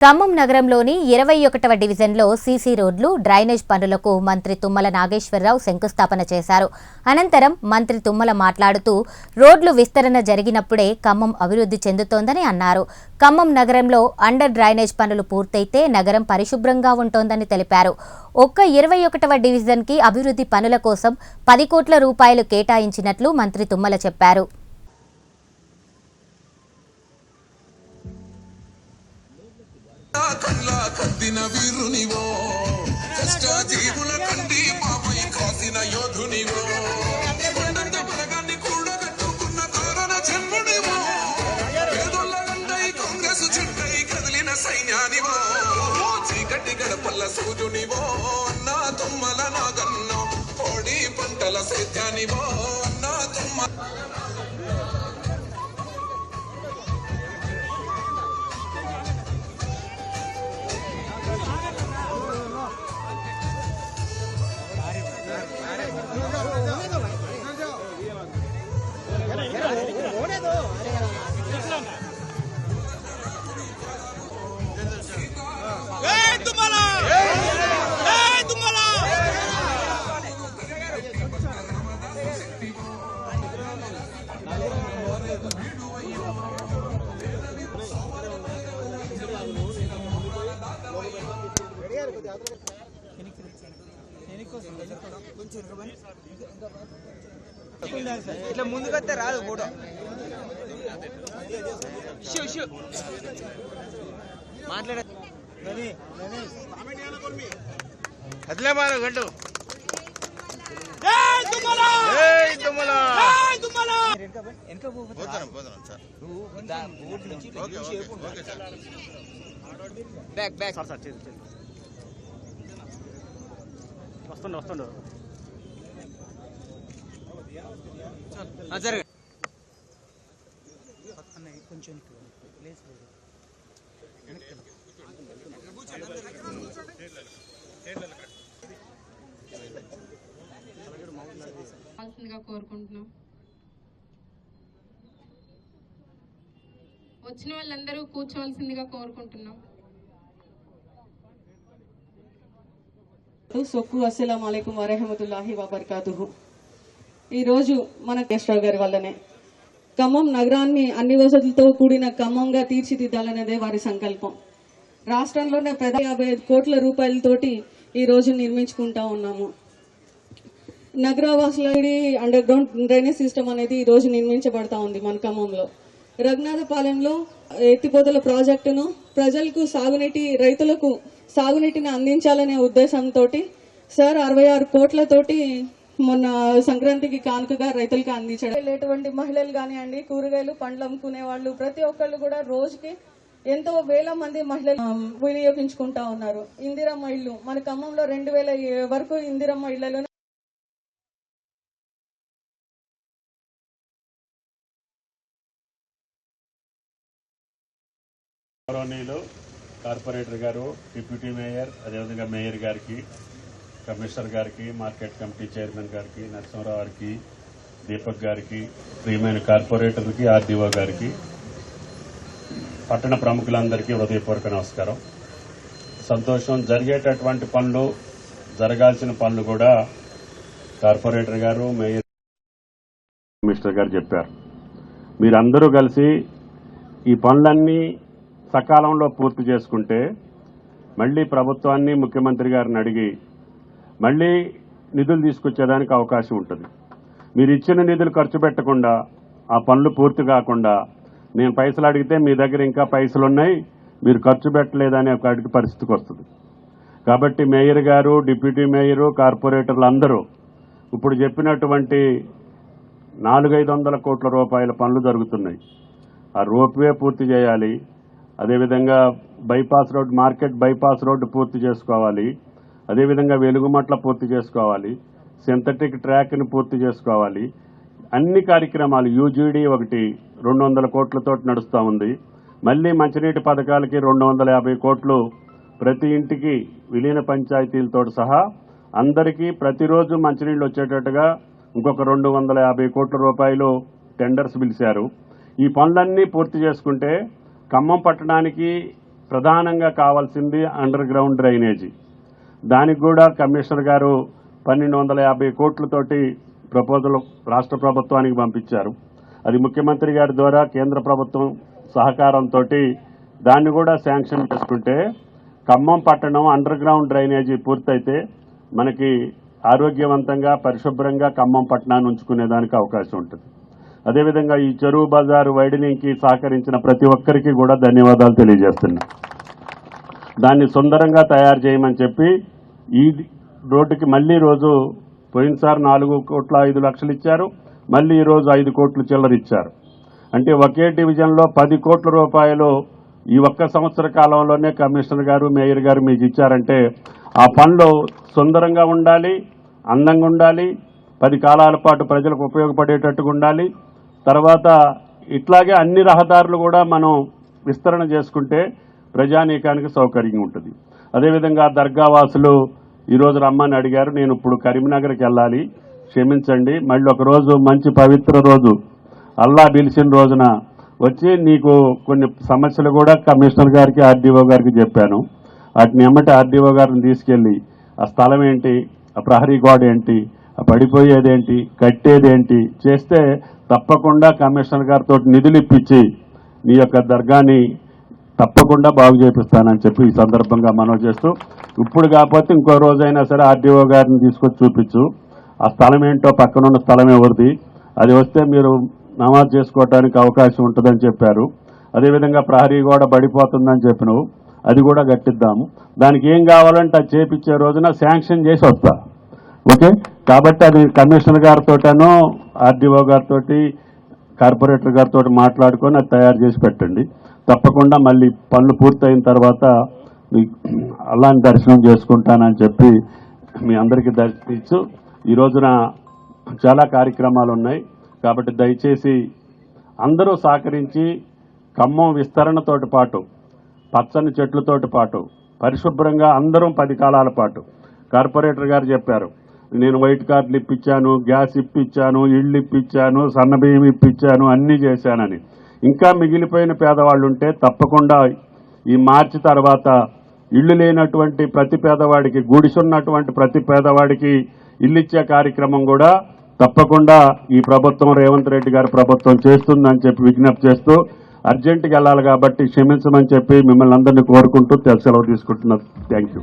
ఖమ్మం నగరంలోని 21వ డివిజన్లో సీసీ రోడ్లు, డ్రైనేజ్ పనులకు మంత్రి తుమ్మల నాగేశ్వరరావు శంకుస్థాపన చేశారు. అనంతరం మంత్రి తుమ్మల మాట్లాడుతూ రోడ్లు విస్తరణ జరిగినప్పుడే ఖమ్మం అభివృద్ధి చెందుతోందని అన్నారు. ఖమ్మం నగరంలో అండర్ డ్రైనేజ్ పనులు పూర్తయితే నగరం పరిశుభ్రంగా ఉంటోందని తెలిపారు. ఒక్క 21వ డివిజన్కి అభివృద్ధి పనుల కోసం 10 కోట్ల రూపాయలు కేటాయించినట్లు మంత్రి తుమ్మల చెప్పారు. కత్తిన వీరునివో కష్ట జీవుల కండి మాపై కాసిన యోధునివో కొండంత బలగాన్ని కూడగట్టుకున్న కారణ జన్మునివో పేదోళ్ళ గంటై కాంగ్రెస్ చుట్టై కదిలిన సైన్యానివో చీకటి గడపల్ల సూర్యునివో నా తుమ్మల నాగన్నో కోడి పంటల సేద్యానివో నా తుమ్మ ఇట్లా ముందుకొస్తే రాదు ఫోటో మాట్లాడ గంటు వస్తుండు జరగ కొంచెం కోరుకుంటున్నాం. వచ్చిన వాళ్ళందరూ కూర్చోవలసిందిగా కోరుకుంటున్నాం. అస్సలాము అలైకుం వరహమతుల్లాహి వబర్కాతుహు. ఈరోజు మన కేశవరావు గారి వల్లనే ఖమ్మం నగరాన్ని అన్ని వసతులతో కూడిన ఖమ్మంగా తీర్చిదిద్దాలనేదే వారి సంకల్పం. రాష్ట్రంలోనే 55 కోట్ల రూపాయలతోటి ఈ రోజు నిర్మించుకుంటా ఉన్నాము. నగరవాసులకి అండర్ గ్రౌండ్ డ్రైనేజ్ సిస్టమ్ అనేది ఈ రోజు నిర్మించబడతా ఉంది మన ఖమ్మంలో. రఘునాథపాలెంలో ఎత్తిపోతల ప్రాజెక్టును ప్రజలకు రైతులకు సాగునీటిని అందించాలనే ఉద్దేశంతో సార్ 66 కోట్లతోటి మొన్న సంక్రాంతికి కానుకగా రైతులకు అందించడం. లేటువంటి మహిళలు కానివ్వండి, కూరగాయలు పండ్లు అమ్ముకునే వాళ్ళు ప్రతి ఒక్కళ్ళు కూడా రోజుకి ఎంతో వేల మంది మహిళలు వినియోగించుకుంటా ఉన్నారు. ఇందిరమ్మ ఇళ్లు మన ఖమ్మంలో 2000 వరకు ఇందిరమ్మ ఇళ్లలో కార్పొరేటర్ గారు, డిప్యూటీ మేయర్, అదేవిధంగా మేయర్ గారికి, కమిషనర్ గారికి, మార్కెట్ కమిటీ చైర్మన్ గారికి, నరసింహరావు గారికి, దీపక్ గారికి, ప్రియమైన కార్పొరేటర్కి, ఆర్డీఓ గారికి, పట్టణ ప్రముఖులందరికీ హృదయపూర్వక నమస్కారం. సంతోషం. జరిగేటటువంటి పనులు, జరగాల్సిన పనులు కూడా కార్పొరేటర్ గారు, మేయర్, కమిషనర్ గారు చెప్పారు. మీరందరూ కలిసి ఈ పనులన్నీ సకాలంలో పూర్తి చేసుకుంటే మళ్లీ ప్రభుత్వాన్ని, ముఖ్యమంత్రి గారిని అడిగి మళ్లీ నిధులు తీసుకొచ్చేదానికి అవకాశం ఉంటుంది. మీరు ఇచ్చిన నిధులు ఖర్చు పెట్టకుండా, ఆ పనులు పూర్తి కాకుండా నేను పైసలు అడిగితే మీ దగ్గర ఇంకా పైసలున్నాయి, మీరు ఖర్చు పెట్టలేదనే ఒక అడిగి పరిస్థితికి వస్తుంది. కాబట్టి మేయర్ గారు, డిప్యూటీ మేయరు, కార్పొరేటర్లు అందరూ ఇప్పుడు చెప్పినటువంటి 400-500 కోట్ల రూపాయల పనులు జరుగుతున్నాయి. ఆ రోప్వే పూర్తి చేయాలి. అదేవిధంగా bypass road, market bypass road పూర్తి చేసుకోవాలి. అదేవిధంగా వెలుగుమట్ల పూర్తి చేసుకోవాలి. సింథటిక్ ట్రాక్ని పూర్తి చేసుకోవాలి. అన్ని కార్యక్రమాలు యూజీడీ ఒకటి 200 కోట్లతో నడుస్తూ ఉంది. మళ్లీ మంచినీటి పథకాలకి 250 కోట్లు ప్రతి ఇంటికి విలీన పంచాయతీలతో సహా అందరికీ ప్రతిరోజు మంచినీళ్లు వచ్చేటట్టుగా ఇంకొక 250 కోట్ల రూపాయలు టెండర్స్ పిలిచారు. ఈ పనులన్నీ పూర్తి చేసుకుంటే ఖమ్మం పట్టణానికి ప్రధానంగా కావాల్సింది అండర్ గ్రౌండ్ డ్రైనేజీ. దానికి కూడా కమిషనర్ గారు 1250 కోట్లతోటి ప్రపోజల్ రాష్ట్ర ప్రభుత్వానికి పంపించారు. అది ముఖ్యమంత్రి గారి ద్వారా కేంద్ర ప్రభుత్వం సహకారంతో దాన్ని కూడా శాంక్షన్ చేసుకుంటే ఖమ్మం పట్టణం అండర్ గ్రౌండ్ డ్రైనేజీ పూర్తయితే మనకి ఆరోగ్యవంతంగా పరిశుభ్రంగా ఖమ్మం పట్టణాన్ని ఉంచుకునేదానికి అవకాశం ఉంటుంది. అదేవిధంగా ఈ చెరువు బజారు వైడనింగ్కి సహకరించిన ప్రతి ఒక్కరికి కూడా ధన్యవాదాలు తెలియజేస్తున్నా. దాన్ని సుందరంగా తయారు చేయమని చెప్పి ఈ రోడ్డుకి మళ్ళీ రోజు పోయినసారి 4,05,00,000 ఇచ్చారు, మళ్ళీ ఈరోజు 5 కోట్లు చిల్లర ఇచ్చారు. అంటే ఒకే డివిజన్లో 10 కోట్ల రూపాయలు ఈ ఒక్క సంవత్సర కాలంలోనే కమిషనర్ గారు మేయర్ గారు మీకు ఇచ్చారంటే ఆ పనులు సుందరంగా ఉండాలి, అందంగా ఉండాలి, 10 కాలాల పాటు ప్రజలకు ఉపయోగపడేటట్టుగా ఉండాలి. తర్వాత ఇట్లాగే అన్ని రహదారులు కూడా మనం విస్తరణ చేసుకుంటే ప్రజానీకానికి సౌకర్యంగా ఉంటుంది. అదేవిధంగా దర్గావాసులు ఈరోజు రమ్మని అడిగారు. నేను ఇప్పుడు కరీంనగర్కి వెళ్ళాలి, క్షమించండి, మళ్ళీ ఒక రోజు మంచి పవిత్ర రోజు అల్లా పిలిచిన రోజున వచ్చి నీకు కొన్ని సమస్యలు కూడా కమిషనర్ గారికి ఆర్డీఓ గారికి చెప్పాను. వాటిని ఎమ్మటి ఆర్డీఓ గారిని తీసుకెళ్ళి ఆ స్థలం ఏంటి, ఆ ప్రహరీ గోడ ఏంటి, ఆ పడిపోయేదేంటి, కట్టేదేంటి చేస్తే తప్పకుండా కమిషనర్ గారితో నిధులు ఇప్పించి నీ యొక్క దర్గాని తప్పకుండా బాగు చేపిస్తానని చెప్పి ఈ సందర్భంగా మనవి చేస్తూ, ఇప్పుడు కాకపోతే ఇంకో రోజైనా సరే ఆర్డీఓ గారిని తీసుకొచ్చి చూపించు, ఆ స్థలం ఏంటో పక్కనున్న స్థలం ఎవరిది, అది వస్తే మీరు నమాజ్ చేసుకోవడానికి అవకాశం ఉంటుందని చెప్పారు. అదేవిధంగా ప్రహరీ గోడ పడిపోతుందని చెప్పినావు, అది కూడా కట్టిద్దాము. దానికి ఏం కావాలంటే అది చేపించే రోజున శాంక్షన్ చేసి వస్తా. ఓకే, కాబట్టి అది కమిషనర్ గారితోటనో ఆర్డీఓ గారితో కార్పొరేటర్ గారితో మాట్లాడుకొని అది తయారు చేసి పెట్టండి. తప్పకుండా మళ్ళీ పనులు పూర్తయిన తర్వాత మీ అల్లాని దర్శనం చేసుకుంటానని చెప్పి మీ అందరికీ దర్శించు. ఈ రోజున చాలా కార్యక్రమాలు ఉన్నాయి కాబట్టి దయచేసి అందరూ సహకరించి ఖమ్మం విస్తరణతోటి పాటు పచ్చని చెట్లతోటి పాటు పరిశుభ్రంగా అందరం 10 కాలాల పాటు కార్పొరేటర్ గారు చెప్పారు, నేను వైట్ కార్డులు ఇప్పించాను, గ్యాస్ ఇప్పించాను, ఇళ్ళు ఇప్పించాను, సన్నబియ్యం ఇప్పించాను, అన్నీ చేశానని. ఇంకా మిగిలిపోయిన పేదవాళ్ళు ఉంటే తప్పకుండా ఈ మార్చి తర్వాత ఇళ్ళు లేనటువంటి ప్రతి పేదవాడికి, గుడిసున్నటువంటి ప్రతి పేదవాడికి ఇల్లు ఇచ్చే కార్యక్రమం కూడా తప్పకుండా ఈ ప్రభుత్వం రేవంత్ రెడ్డి గారి ప్రభుత్వం చేస్తుందని చెప్పి విజ్ఞప్తి చేస్తూ అర్జెంటుగా వెళ్ళాలి కాబట్టి క్షమించమని చెప్పి మిమ్మల్ని అందరినీ కోరుకుంటూ సెలవు తీసుకుంటున్నాను. Thank you.